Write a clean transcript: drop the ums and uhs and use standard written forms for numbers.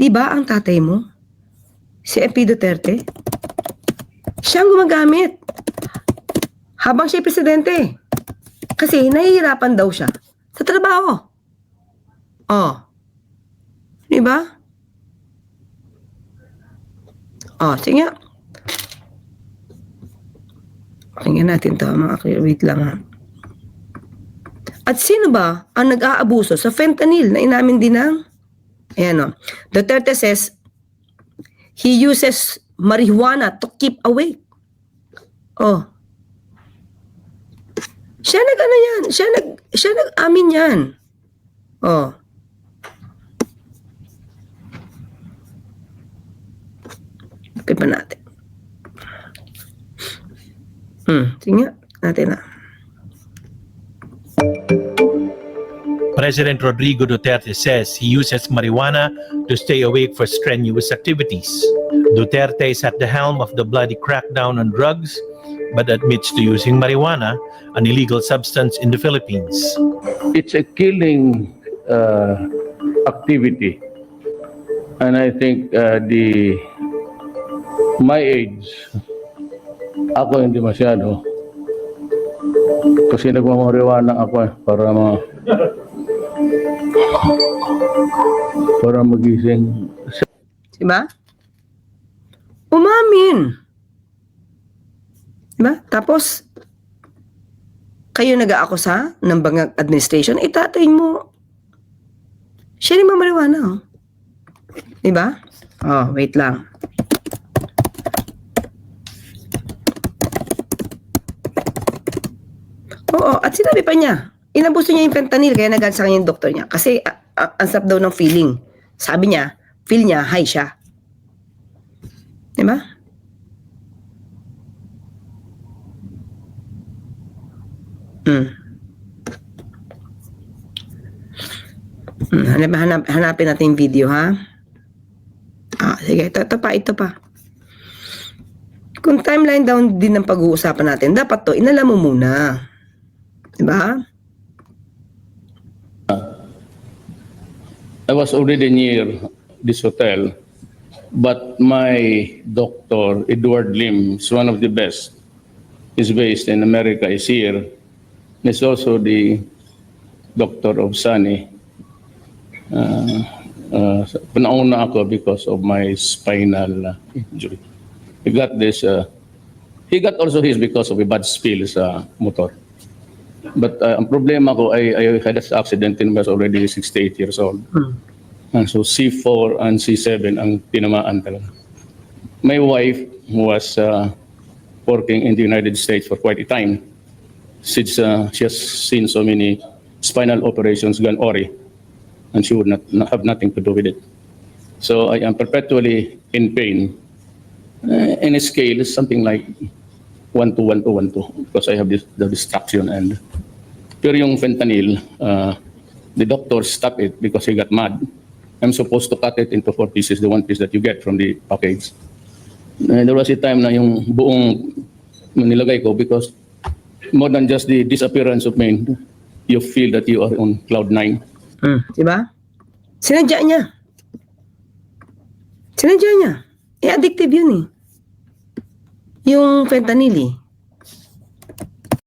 Di ba ang tatay mo, si MP Duterte, siyang gumagamit habang siya presidente. Kasi nahihirapan daw siya sa trabaho. Oh. Di ba? Oh, sige nga. Pakinggan natin to, mga wait lang ha. At sino ba ang nag-aabuso sa fentanyl na inamin din ng, ayan o, Duterte says, he uses marijuana to keep awake. Oh. Siya nag-ano yan, siya nag-amin yan. Oh. Okay pa natin. Sige nga, natin na. President Rodrigo Duterte says he uses marijuana to stay awake for strenuous activities. Duterte is at the helm of the bloody crackdown on drugs, but admits to using marijuana, an illegal substance in the Philippines. It's a killing activity. And I think my age, ako hindi masyado. Kasi nagmamariwana ako para magising. Diba? Umamin. Diba? Tapos, kayo nag-aakusa ng bangag administration, itatayin mo. Siya rin mamariwana, oh. Diba? Oh, wait lang. Oo, at sinabi pa niya, inabuso niya yung fentanyl, kaya nagalit sa kanya yung doktor niya. Kasi, ang sarap daw ng feeling. Sabi niya, feel niya, high siya. Diba? Hanapin natin yung video, ha? Sige, ito pa. Kung timeline down din ng pag-uusapan natin, dapat to, inalam mo muna. Diba? I was already near this hotel, but my doctor, Edward Lim, is one of the best. He's based in America, is here. He's also the doctor of Sunny. Panauna ako because of my spinal injury. He got this. He got also his because of a bad spill sa motor. But ang problema ko, I had an accident when I was already 68 years old. And so C4 and C7 ang tinamaan talaga. My wife was working in the United States for quite a time. Since she has seen so many spinal operations gone awry, and she would not have nothing to do with it. So I am perpetually in pain. In a scale, it's something like 1 to 1 to 1 to, because I have the distraction. And pero yung fentanyl, the doctor stopped it because he got mad. I'm supposed to cut it into 4 pieces, the 1 piece that you get from the package. There was a time na yung buong nilagay ko, because more than just the disappearance of pain, you feel that you are on cloud 9. Diba? Sinadya niya. Addictive yun eh. Yung fentanyl eh.